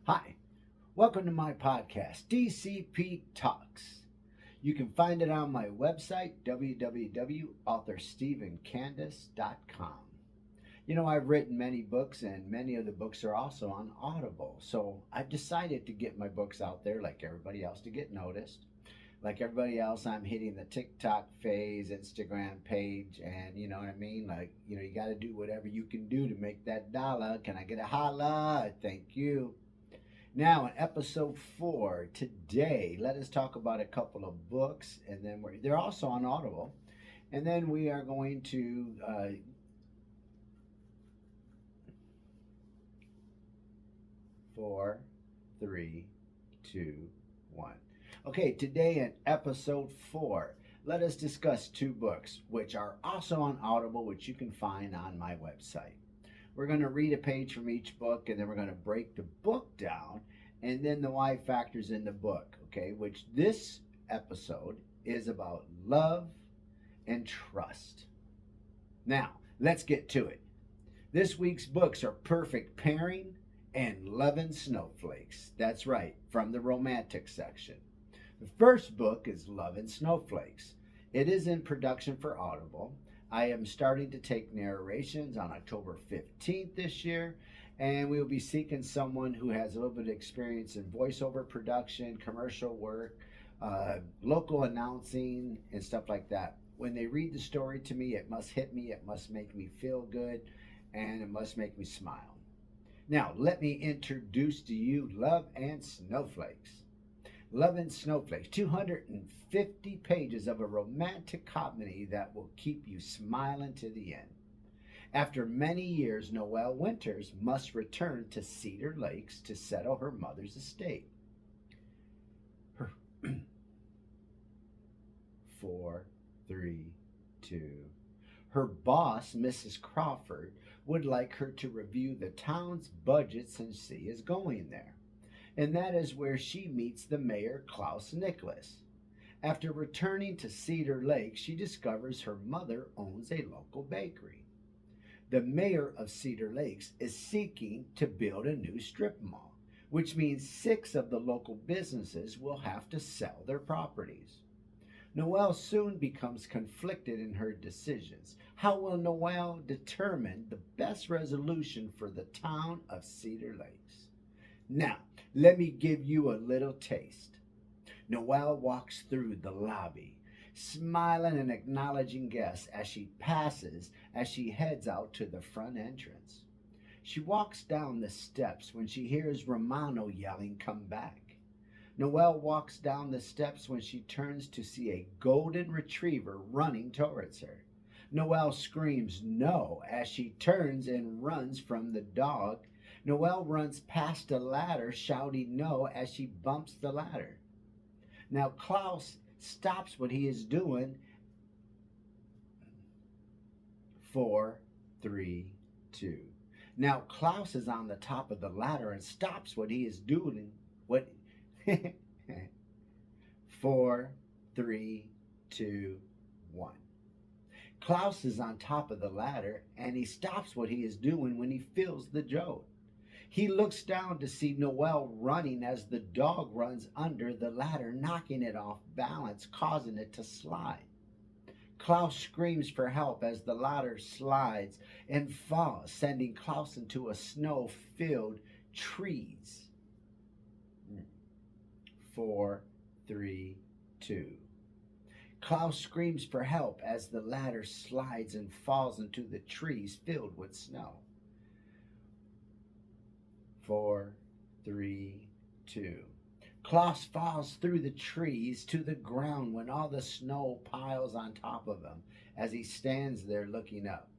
Hi, welcome to my podcast, DCP Talks. You can find it on my website, www.authorstephencandace.com. You know, I've written many books, and many of the books are also on Audible. So I've decided to get my books out there like everybody else to get noticed. Like everybody else, I'm hitting the TikTok phase, Instagram page, and you know what I mean? You got to do whatever you can do to make that dollar. Can I get a holla? Thank you. Now, in episode 4, today, let us talk about a couple of books, and then they're also on Audible. And then we are going to 4, 3, 2, 1. Okay, today in episode 4, let us discuss 2 books, which are also on Audible, which you can find on my website. We're going to read a page from each book, and then we're going to break the book down, and then the why factors in the book, okay? Which this episode is about love and trust. Now, let's get to it. This week's books are Perfect Pairing and Lovin' Snowflakes. That's right, from the romantic section. The first book is Lovin' Snowflakes. It is in production for Audible. I am starting to take narrations on October 15th this year, and we will be seeking someone who has a little bit of experience in voiceover production, commercial work, local announcing, and stuff like that. When they read the story to me, it must hit me, it must make me feel good, and it must make me smile. Now, let me introduce to you Love and Snowflakes. Love and Snowflakes, 250 pages of a romantic comedy that will keep you smiling to the end. After many years, Noelle Winters must return to Cedar Lakes to settle her mother's estate. Her 4, 3, 2. Her boss, Mrs. Crawford, would like her to review the town's budget since she is going there. And that is where she meets the mayor, Klaus Nicholas. After returning to Cedar Lake, she discovers her mother owns a local bakery. The mayor of Cedar Lakes is seeking to build a new strip mall, which means 6 of the local businesses will have to sell their properties. Noelle soon becomes conflicted in her decisions. How will Noelle determine the best resolution for the town of Cedar Lakes? Now, let me give you a little taste. Noelle walks through the lobby, smiling and acknowledging guests as she heads out to the front entrance. She walks down the steps when she hears Romano yelling, "Come back." Noelle walks down the steps when she turns to see a golden retriever running towards her. Noelle screams no as she turns and runs from the dog. Noelle runs past a ladder shouting no as she bumps the ladder. Now Klaus stops what he is doing. 4, 3, 2. Now Klaus is on the top of the ladder and stops what he is doing. 4, 3, 2, 1. Klaus is on top of the ladder and he stops what he is doing when he feels the jolt. He looks down to see Noelle running as the dog runs under the ladder, knocking it off balance, causing it to slide. Klaus screams for help as the ladder slides and falls, sending Klaus into a snow-filled trees. 4, 3, 2. Klaus screams for help as the ladder slides and falls into the trees filled with snow. 4, 3, 2. Klaus falls through the trees to the ground when all the snow piles on top of him as he stands there looking up.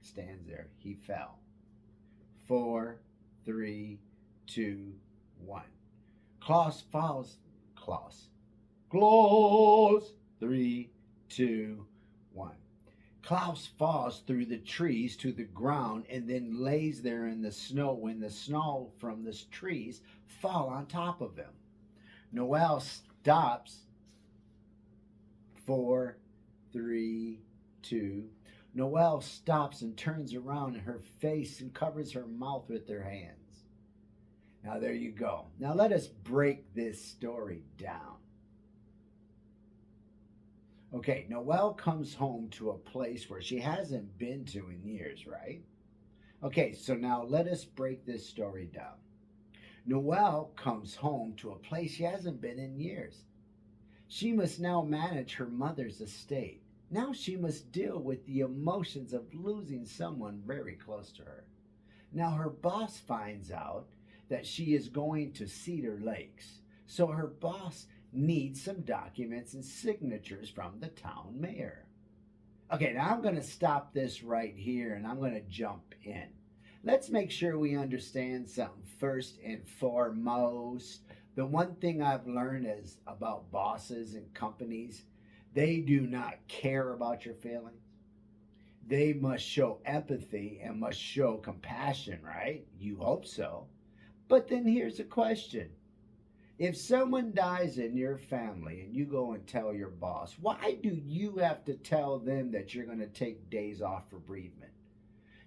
Stands there. He fell. 4, 3, 2, 1. Klaus falls. Klaus. 3, 2, 1. Klaus falls through the trees to the ground and then lays there in the snow when the snow from the trees fall on top of him. Noelle stops. 4, 3, 2. Noelle stops and turns around in her face and covers her mouth with her hands. Now, there you go. Now, let us break this story down. Okay, Noelle comes home to a place where she hasn't been to in years, right? Okay, so now let us break this story down. Noelle comes home to a place she hasn't been in years. She must now manage her mother's estate. Now she must deal with the emotions of losing someone very close to her. Now her boss finds out that she is going to Cedar Lakes. So her boss needs some documents and signatures from the town mayor. Okay, now I'm going to stop this right here and I'm going to jump in. Let's make sure we understand something first and foremost. The one thing I've learned is about bosses and companies, they do not care about your feelings. They must show empathy and must show compassion, right? You hope so. But then here's a question. If someone dies in your family and you go and tell your boss, why do you have to tell them that you're going to take days off for bereavement?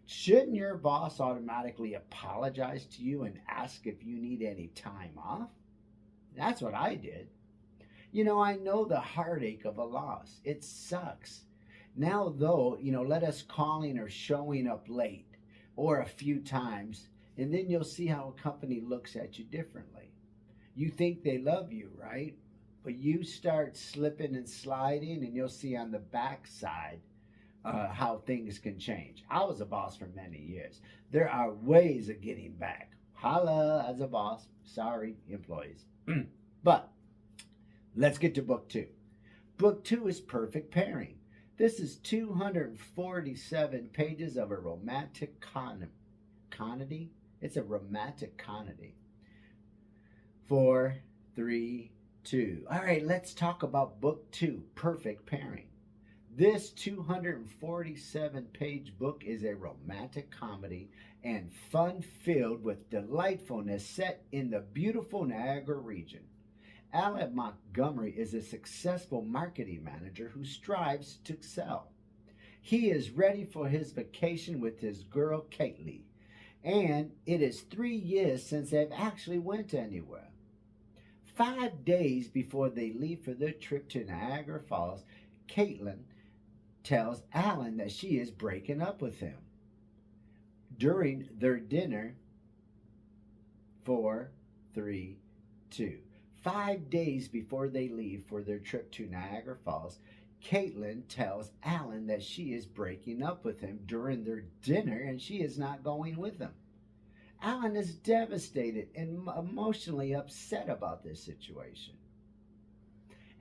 Shouldn't your boss automatically apologize to you and ask if you need any time off? That's what I did. I know the heartache of a loss. It sucks. Now, though, let us calling or showing up late or a few times, and then you'll see how a company looks at you differently. You think they love you, right? But you start slipping and sliding, and you'll see on the backside how things can change. I was a boss for many years. There are ways of getting back. Holla as a boss. Sorry, employees. But let's get to book two. Book two is Perfect Pairing. This is 247 pages of a romantic comedy. It's a romantic comedy. 4, 3, 2. All right, let's talk about book two, Perfect Pairing. This 247-page book is a romantic comedy and fun filled with delightfulness set in the beautiful Niagara region. Alan Montgomery is a successful marketing manager who strives to excel. He is ready for his vacation with his girl Kaylee, and it is 3 years since they've actually went anywhere. 5 days before they leave for their trip to Niagara Falls, Caitlin tells Alan that she is breaking up with him. During their dinner, 4, 3, 2. 5 days before they leave for their trip to Niagara Falls, Caitlin tells Alan that she is breaking up with him during their dinner and she is not going with him. Alan is devastated and emotionally upset about this situation.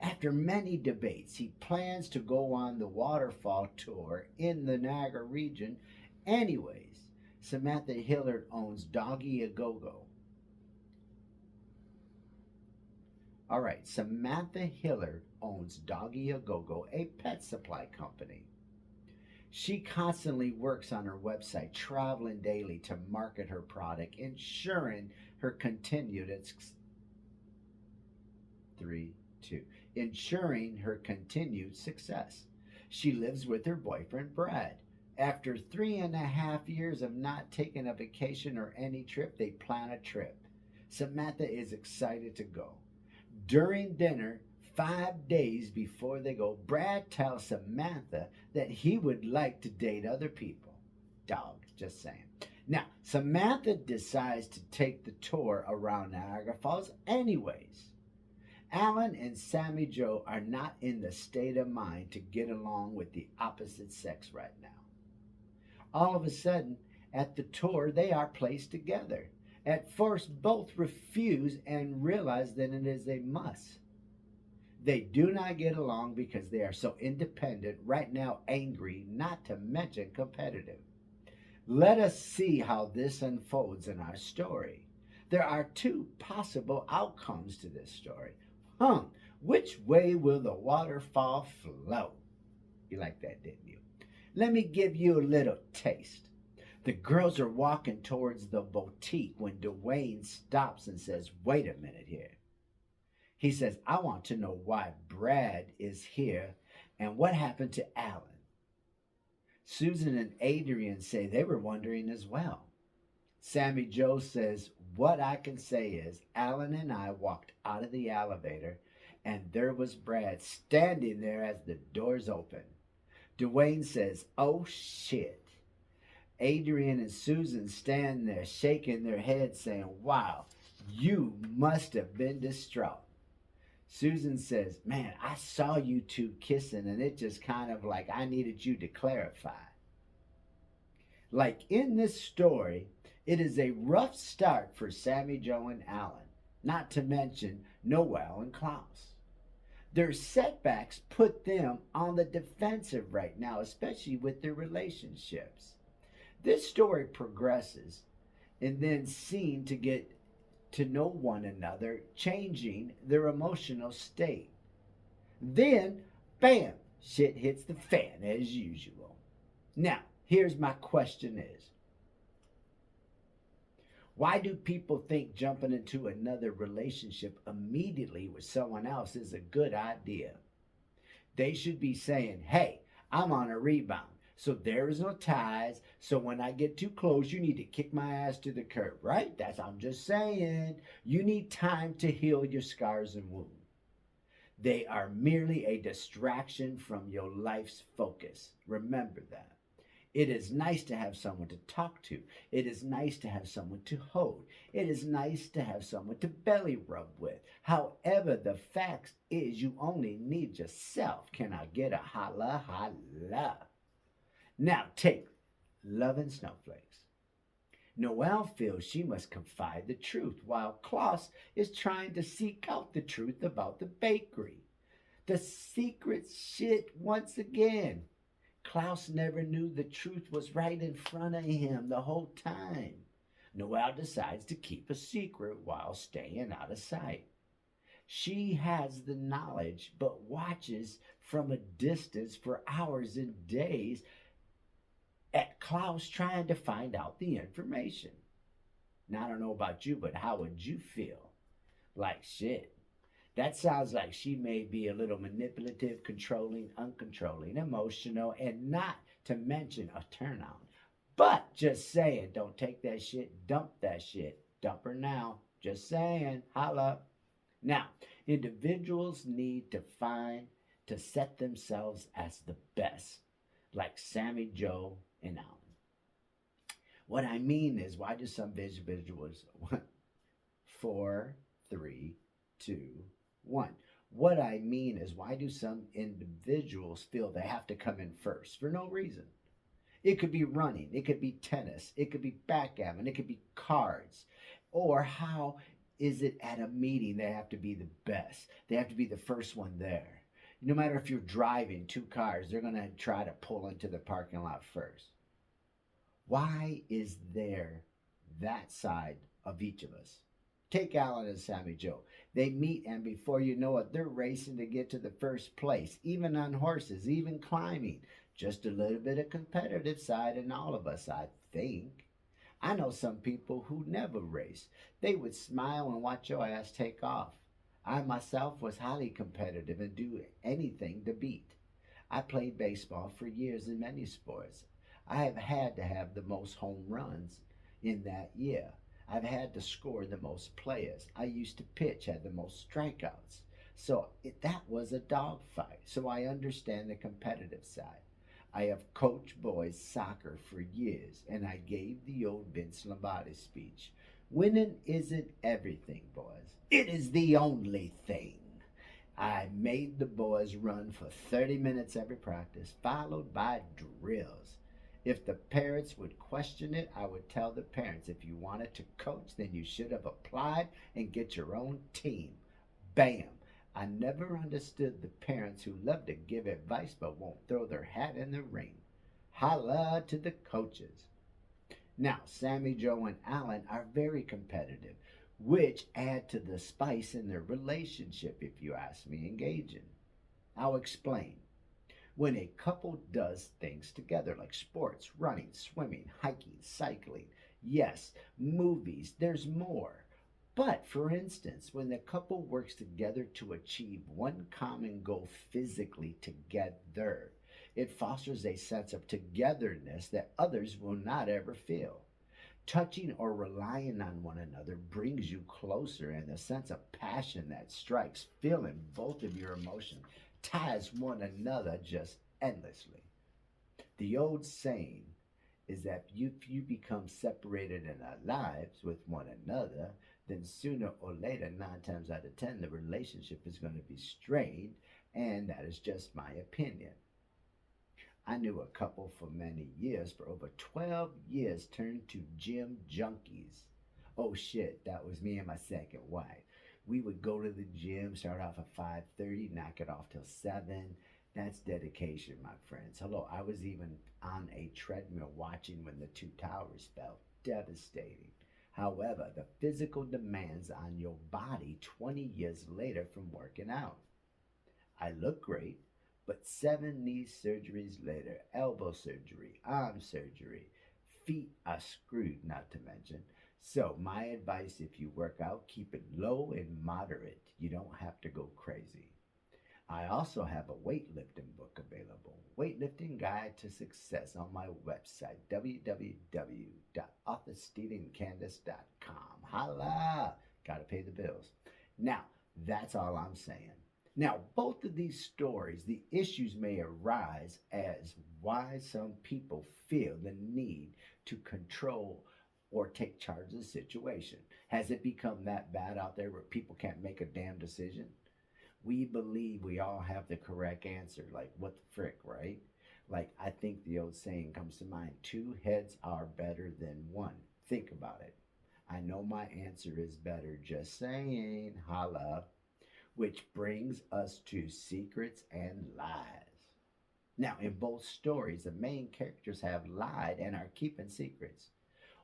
After many debates, he plans to go on the waterfall tour in the Niagara region anyways. Samantha Hillard owns Doggy A Go-Go. All right, Samantha Hillard owns Doggy A Go-Go, a pet supply company. She constantly works on her website, traveling daily to market her product, ensuring her continued 3, 2. Ensuring her continued success. She lives with her boyfriend, Brad. After 3.5 years of not taking a vacation or any trip, they plan a trip. Samantha is excited to go. During dinner, 5 days before they go, Brad tells Samantha that he would like to date other people. Dog, just saying. Now, Samantha decides to take the tour around Niagara Falls anyways. Alan and Sammy Joe are not in the state of mind to get along with the opposite sex right now. All of a sudden, at the tour, they are placed together. At first, both refuse and realize that it is a must. They do not get along because they are so independent, right now angry, not to mention competitive. Let us see how this unfolds in our story. There are 2 possible outcomes to this story. Which way will the waterfall flow? You like that, didn't you? Let me give you a little taste. The girls are walking towards the boutique when Dwayne stops and says, "Wait a minute here." He says, "I want to know why Brad is here and what happened to Alan." Susan and Adrian say they were wondering as well. Sammy Joe says, "What I can say is, Alan and I walked out of the elevator, and there was Brad standing there as the doors opened." Dwayne says, "Oh shit." Adrian and Susan stand there shaking their heads, saying, "Wow, you must have been distraught." Susan says, "Man, I saw you two kissing, and it just kind of like I needed you to clarify." Like in this story, it is a rough start for Sammy Joe and Alan, not to mention Noel and Klaus. Their setbacks put them on the defensive right now, especially with their relationships. This story progresses and then seen to get to know one another, changing their emotional state. Then, bam, shit hits the fan as usual. Now, here's my question is, why do people think jumping into another relationship immediately with someone else is a good idea? They should be saying, "Hey, I'm on a rebound, so there is no ties. So when I get too close, you need to kick my ass to the curb," right? I'm just saying. You need time to heal your scars and wounds. They are merely a distraction from your life's focus. Remember that. It is nice to have someone to talk to. It is nice to have someone to hold. It is nice to have someone to belly rub with. However, the fact is you only need yourself. Can I get a holla holla? Now take Love and Snowflakes. Noelle feels she must confide the truth while Klaus is trying to seek out the truth about the bakery. The secret shit once again. Klaus never knew the truth was right in front of him the whole time. Noelle decides to keep a secret while staying out of sight. She has the knowledge but watches from a distance for hours and days at Klaus trying to find out the information. Now, I don't know about you, but how would you feel? Like shit. That sounds like she may be a little manipulative, controlling, uncontrolling, emotional, and not to mention a turn on. But just saying, don't take that shit, dump that shit. Dump her now. Just saying, holla. Now, individuals need to set themselves as the best, like Sammy Joe and Alan. What I mean is, why do some individuals, 4, 3, 2, 1. What I mean is, why do some individuals feel they have to come in first for no reason? It could be running, it could be tennis, it could be backgammon, it could be cards. Or how is it at a meeting they have to be the best? They have to be the first one there. No matter if you're driving 2 cars, they're going to try to pull into the parking lot first. Why is there that side of each of us? Take Alan and Sammy Joe. They meet, and before you know it, they're racing to get to the first place, even on horses, even climbing. Just a little bit of competitive side in all of us, I think. I know some people who never race. They would smile and watch your ass take off. I myself was highly competitive and do anything to beat. I played baseball for years in many sports. I have had to have the most home runs in that year. I've had to score the most players. I used to pitch, had the most strikeouts. That was a dogfight. So I understand the competitive side. I have coached boys soccer for years, and I gave the old Vince Lombardi speech. Winning isn't everything, boys. It is the only thing. I made the boys run for 30 minutes every practice, followed by drills. If the parents would question it, I would tell the parents, if you wanted to coach, then you should have applied and get your own team. Bam. I never understood the parents who love to give advice but won't throw their hat in the ring. Holla to the coaches. Now, Sammy, Joe, and Alan are very competitive, which add to the spice in their relationship, if you ask me, engaging. I'll explain. When a couple does things together like sports, running, swimming, hiking, cycling, yes, movies, there's more. But for instance, when the couple works together to achieve one common goal physically together, it fosters a sense of togetherness that others will not ever feel. Touching or relying on one another brings you closer, and the sense of passion that strikes, feeling both of your emotions, ties one another just endlessly. The old saying is that if you become separated in our lives with one another, then sooner or later, 9 times out of 10, the relationship is going to be strained, and that is just my opinion. I knew a couple for many years, for over 12 years, turned to gym junkies. Oh shit, that was me and my second wife. We would go to the gym, start off at 5:30, knock it off till 7. That's dedication, my friends. Hello, I was even on a treadmill watching when the two towers fell. Devastating. However, the physical demands on your body 20 years later from working out. I look great, but 7 knee surgeries later, elbow surgery, arm surgery, feet are screwed, not to mention. So, my advice, if you work out, keep it low and moderate. You don't have to go crazy. I also have a weightlifting book available, Weightlifting Guide to Success, on my website, www.authorstephencandace.com. Holla! Gotta pay the bills. Now, that's all I'm saying. Now, both of these stories, the issues may arise as why some people feel the need to control or take charge of the situation. Has it become that bad out there where people can't make a damn decision? We believe we all have the correct answer. Like, what the frick, right? Like, I think the old saying comes to mind, two heads are better than one. Think about it. I know my answer is better, just saying. Holla. Which brings us to secrets and lies. Now, in both stories, the main characters have lied and are keeping secrets.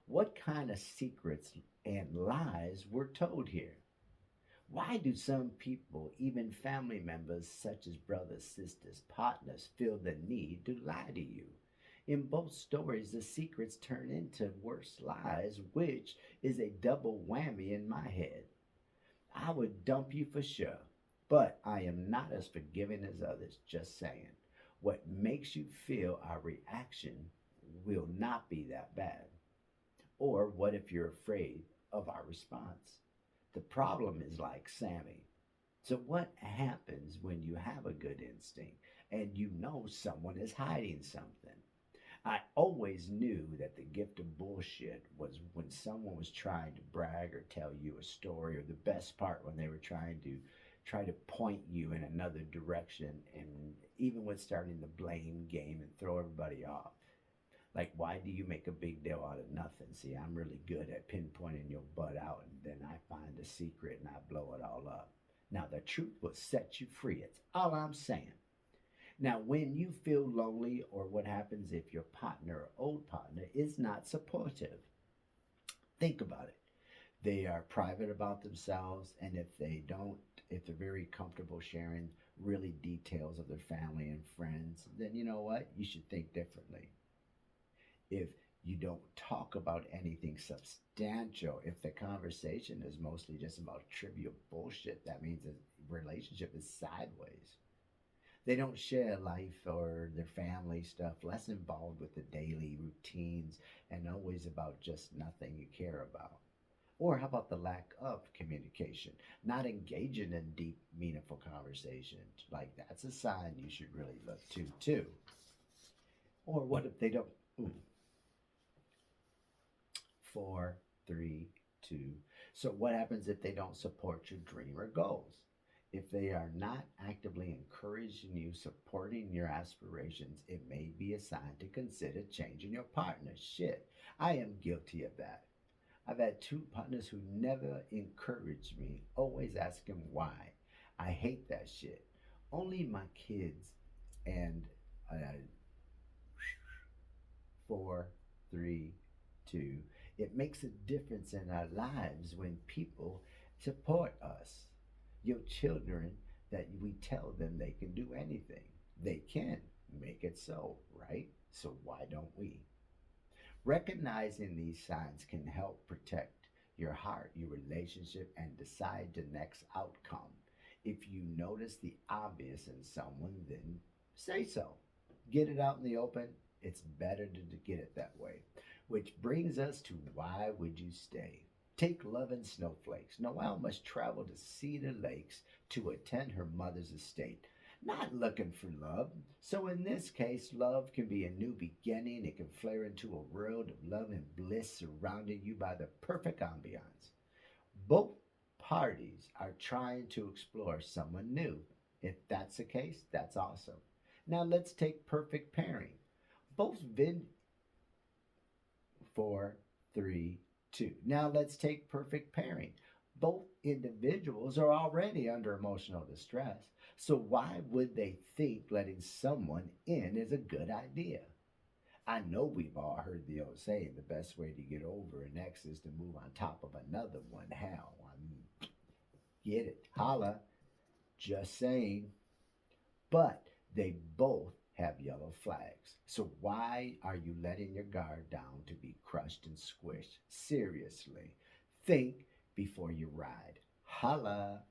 What kind of secrets and lies were told here? Why do some people, even family members such as brothers, sisters, partners, feel the need to lie to you? In both stories, the secrets turn into worse lies, which is a double whammy in my head. I would dump you for sure, but I am not as forgiving as others, just saying. What makes you feel our reaction will not be that bad? Or what if you're afraid of our response? The problem is like Sammy. So, what happens when you have a good instinct and you know someone is hiding something? I always knew that the gift of bullshit was when someone was trying to brag or tell you a story, or the best part when they were try to point you in another direction, and even with starting the blame game and throw everybody off. Like, why do you make a big deal out of nothing? See, I'm really good at pinpointing your butt out, and then I find a secret and I blow it all up. Now, the truth will set you free. It's all I'm saying. Now, when you feel lonely, or what happens if your partner or old partner is not supportive, think about it. They are private about themselves, and if they're very comfortable sharing really details of their family and friends, then you know what? You should think differently. If you don't talk about anything substantial, if the conversation is mostly just about trivial bullshit, that means the relationship is sideways. They don't share life or their family stuff, less involved with the daily routines, and always about just nothing you care about. Or how about the lack of communication? Not engaging in deep, meaningful conversations. Like, that's a sign you should really look to, too. Or what if they don't? Ooh, 4, 3, 2. So, what happens if they don't support your dream or goals? If they are not actively encouraging you, supporting your aspirations, it may be a sign to consider changing your partner. Shit, I am guilty of that. I've had two partners who never encouraged me, always asking why. I hate that shit. Only my kids and uh, 4, 3, 2. It makes a difference in our lives when people support us. Your children, that we tell them they can do anything. They can make it so, right? So why don't we? Recognizing these signs can help protect your heart, your relationship, and decide the next outcome. If you notice the obvious in someone, then say so. Get it out in the open. It's better to get it that way. Which brings us to why would you stay? Take love and snowflakes. Noelle must travel to Cedar Lakes to attend her mother's estate, not looking for love. So in this case, love can be a new beginning. It can flare into a world of love and bliss surrounding you by the perfect ambiance. Both parties are trying to explore someone new. If that's the case, that's awesome. Now let's take perfect pairing. Both Vin 4, 3, 2. Now let's take perfect pairing. Both individuals are already under emotional distress, so why would they think letting someone in is a good idea? I know we've all heard the old saying the best way to get over an ex is to move on top of another one. Hell, I mean, get it. Holla. Just saying. But they both have yellow flags. So why are you letting your guard down to be crushed and squished? Seriously. Think before you ride. Holla.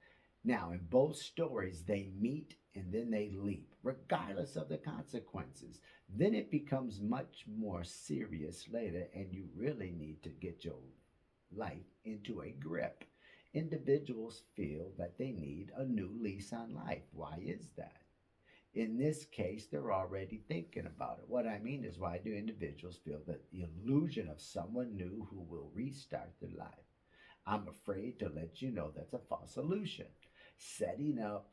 Now, in both stories, they meet and then they leap, regardless of the consequences. Then it becomes much more serious later, and you really need to get your life into a grip. Individuals feel that they need a new lease on life. Why is that? In this case, they're already thinking about it. What I mean is, why do individuals feel the illusion of someone new who will restart their life? I'm afraid to let you know that's a false illusion. Setting up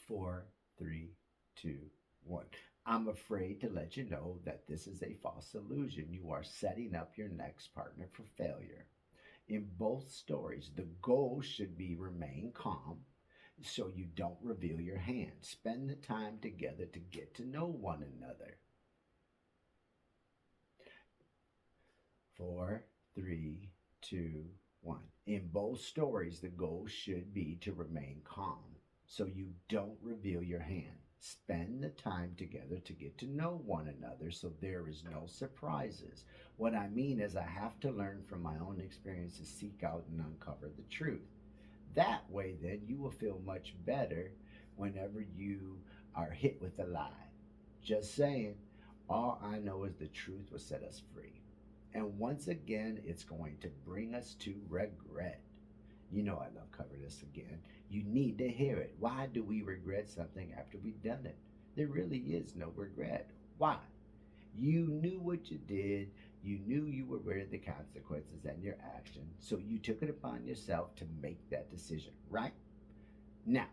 4, 3, 2, 1. I'm afraid to let you know that this is a false illusion. You are setting up your next partner for failure. In both stories, the goal should be remain calm so you don't reveal your hand. Spend the time together to get to know one another. 4, 3, 2, 1. In both stories, the goal should be to remain calm so you don't reveal your hand. Spend the time together to get to know one another so there is no surprises. What I mean is, I have to learn from my own experience to seek out and uncover the truth. That way, then, you will feel much better whenever you are hit with a lie. Just saying, all I know is the truth will set us free. And once again, it's going to bring us to regret. You know I love cover this again. You need to hear it. Why do we regret something after we've done it? There really is no regret. Why? You knew what you did. You knew you were aware of the consequences and your action. So you took it upon yourself to make that decision, right? Now,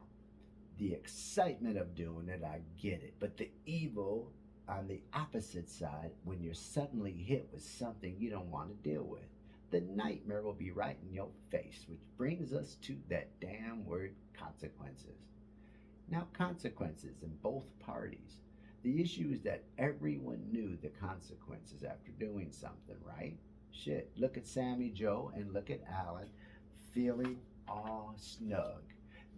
the excitement of doing it, I get it. But the evil on the opposite side, when you're suddenly hit with something you don't want to deal with, the nightmare will be right in your face, which brings us to that damn word consequences. Now, consequences in both parties. The issue is that everyone knew the consequences after doing something, right? Shit, look at Sammy Joe and look at Alan feeling all snug.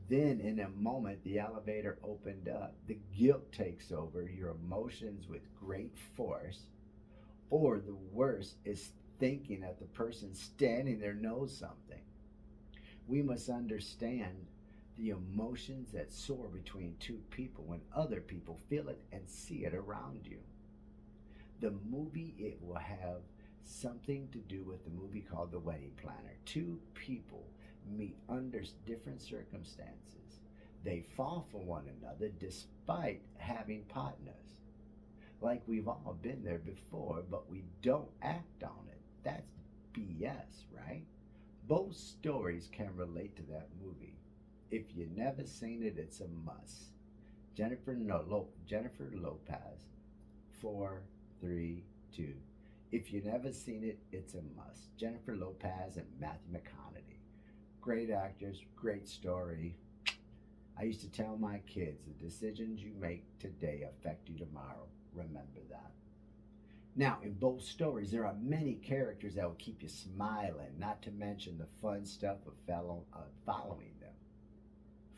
Then, in a moment, the elevator opened up. The guilt takes over your emotions with great force. Or the worst is thinking that the person standing there knows something. We must understand the emotions that soar between two people when other people feel it and see it around you. The movie, it will have something to do with the movie called The Wedding Planner. Two people meet under different circumstances. They fall for one another despite having partners. Like we've all been there before, but we don't act on it. That's BS, right? Both stories can relate to that movie. If you never seen it, it's a must. Jennifer Lopez, 4, 3, 2. If you never seen it, it's a must. Jennifer Lopez and Matthew McConaughey. Great actors, great story. I used to tell my kids, the decisions you make today affect you tomorrow. Remember that. Now, in both stories, there are many characters that will keep you smiling, not to mention the fun stuff of following them.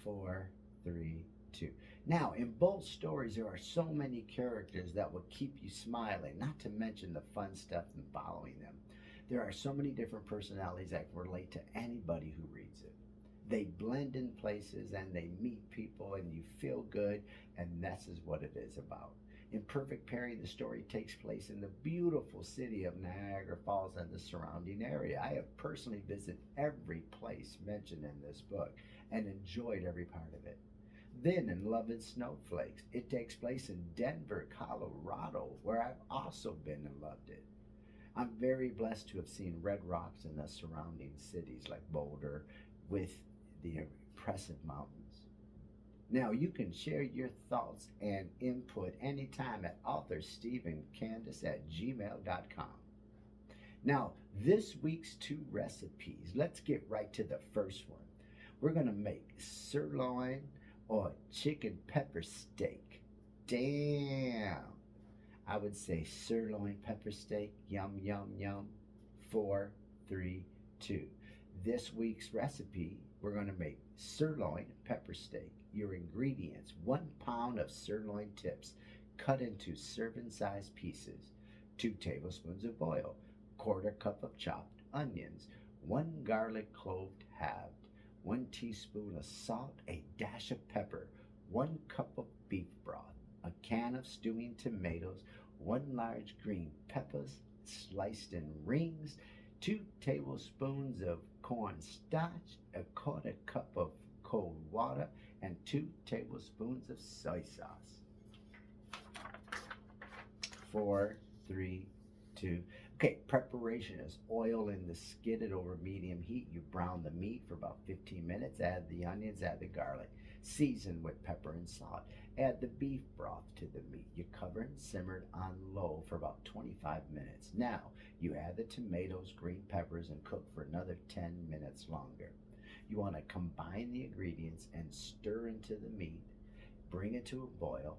4, 3, 2. Now, in both stories, there are so many characters that will keep you smiling, not to mention the fun stuff and following them. There are so many different personalities that can relate to anybody who reads it. They blend in places and they meet people and you feel good, and this is what it is about. In Perfect Pairing, the story takes place in the beautiful city of Niagara Falls and the surrounding area. I have personally visited every place mentioned in this book and enjoyed every part of it. Then in Love and Snowflakes, it takes place in Denver, Colorado, where I've also been and loved it. I'm very blessed to have seen red rocks in the surrounding cities like Boulder with the impressive mountains. Now, you can share your thoughts and input anytime at authorstephencandace@gmail.com. Now, this week's two recipes, let's get right to the first one. We're going to make sirloin or chicken pepper steak. Damn. I would say sirloin pepper steak. Yum, yum, yum. 4, 3, 2. This week's recipe, we're going to make sirloin pepper steak. Your ingredients: 1 pound of sirloin tips cut into serving size pieces, 2 tablespoons of oil, 1/4 cup of chopped onions, 1 garlic clove halved, 1 teaspoon of salt, a dash of pepper, 1 cup of beef broth, a can of stewing tomatoes, 1 large green peppers sliced in rings, 2 tablespoons of cornstarch, a 1/4 cup of cold water, and 2 tablespoons of soy sauce. 4, 3, 2. Okay, preparation is oil in the skillet over medium heat. You brown the meat for about 15 minutes. Add the onions, add the garlic. Season with pepper and salt. Add the beef broth to the meat. You cover and simmer it on low for about 25 minutes. Now, you add the tomatoes, green peppers, and cook for another 10 minutes longer. You want to combine the ingredients and stir into the meat. Bring it to a boil,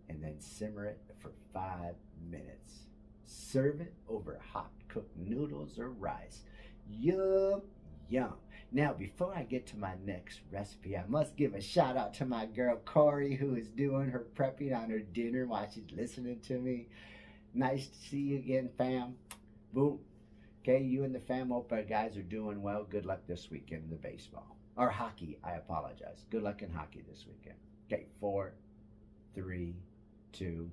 and then simmer it for 5 minutes. Serve it over hot cooked noodles or rice. Yum, yum. Now, before I get to my next recipe, I must give a shout out to my girl Corey, who is doing her prepping on her dinner while she's listening to me. Nice to see you again, fam. Boom. Okay, you and the fam, hope our guys are doing well. Good luck this weekend in the baseball. Or hockey, I apologize. Good luck in hockey this weekend. Okay, 4, 3, 2,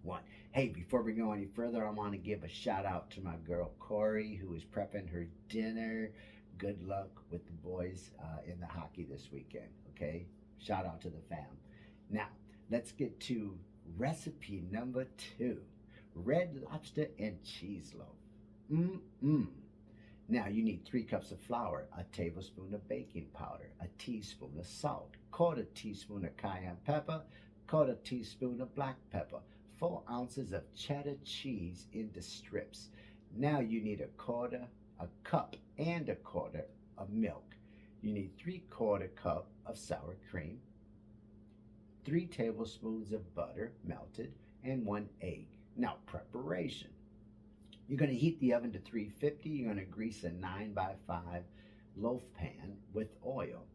1. Hey, before we go any further, I want to give a shout out to my girl Corey, who is prepping her dinner. Good luck with the boys in the hockey this weekend, okay? Shout out to the fam. Now, let's get to recipe number 2. Red lobster and cheese loaf. Now, you need 3 cups of flour, a tablespoon of baking powder, a teaspoon of salt, 1/4 teaspoon of cayenne pepper, 1/4 teaspoon of black pepper, 4 ounces of cheddar cheese into strips. Now you need a cup and a 1/4 of milk. You need 3/4 cup of sour cream, 3 tablespoons of butter melted, and 1 egg. Now, preparation. You're going to heat the oven to 350. You're going to grease a 9x5 loaf pan with oil.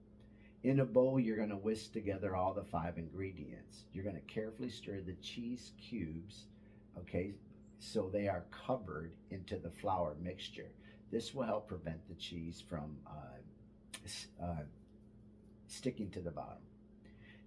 In a bowl, you're going to whisk together all the 5 ingredients. You're going to carefully stir the cheese cubes, okay, so they are covered into the flour mixture. This will help prevent the cheese from sticking to the bottom.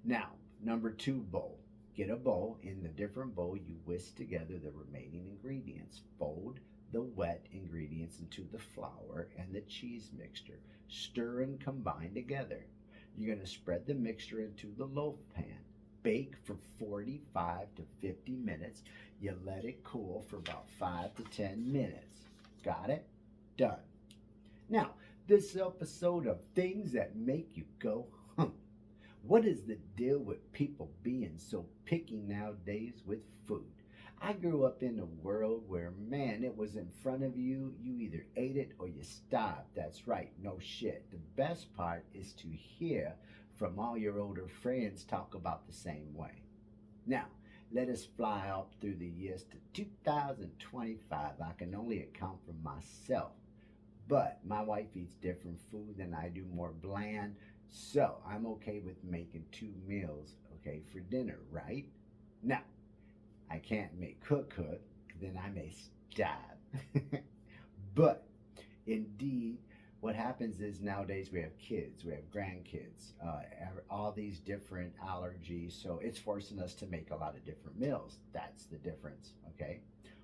Now, number 2 bowl. Get a bowl. In the different bowl, you whisk together the remaining ingredients. Fold the wet ingredients into the flour and the cheese mixture. Stir and combine together. You're going to spread the mixture into the loaf pan. Bake for 45 to 50 minutes. You let it cool for about 5 to 10 minutes. Got it? Done. Now, this episode of Things That Make You Go, what is the deal with people being so picky nowadays with food? I grew up in a world where, man, it was in front of you. You either ate it or you starved. That's right, no shit. The best part is to hear from all your older friends talk about the same way. Now, let us fly up through the years to 2025. I can only account for myself. But my wife eats different food than I do, more bland. So I'm okay with making 2 meals, okay, for dinner, right? Now, I can't make cook, then I may starve. But indeed, What happens is nowadays we have kids, we have grandkids, all these different allergies. So it's forcing us to make a lot of different meals. That's the difference. Okay.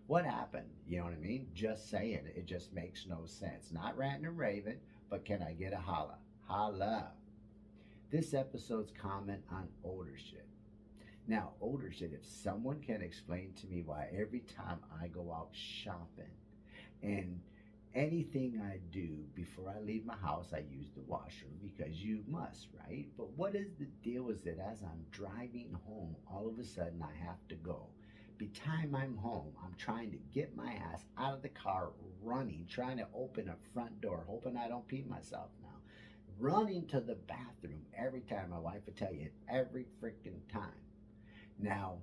What happened? You know what I mean? Just saying. It just makes no sense. Not ranting and raving, but can I get a holla? Holla. This episode's comment on ownership. Now, ownership, if someone can explain to me why every time I go out shopping and anything I do before I leave my house, I use the washroom because you must, right? But what is the deal is that as I'm driving home, all of a sudden I have to go. By the time I'm home, I'm trying to get my ass out of the car, running, trying to open a front door, hoping I don't pee myself now. Running to the bathroom every time. My wife would tell you every freaking time. Now,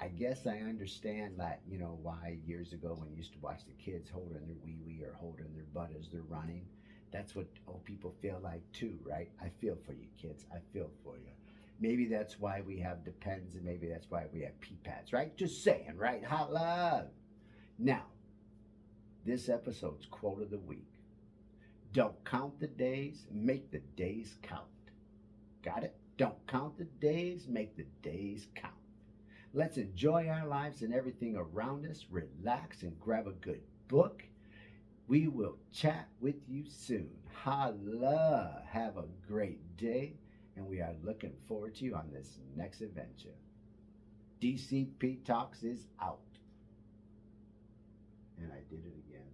I guess I understand that, why years ago when you used to watch the kids holding their wee wee or holding their butt as they're running, that's what old people feel like too, right? I feel for you kids. I feel for you. Maybe that's why we have Depends and maybe that's why we have pee pads, right? Just saying, right? Hot love. Now, this episode's quote of the week. Don't count the days, make the days count. Got it? Don't count the days, make the days count. Let's enjoy our lives and everything around us, relax and grab a good book. We will chat with you soon. Holla! Have a great day, and we are looking forward to you on this next adventure. DCP Talks is out. And I did it again.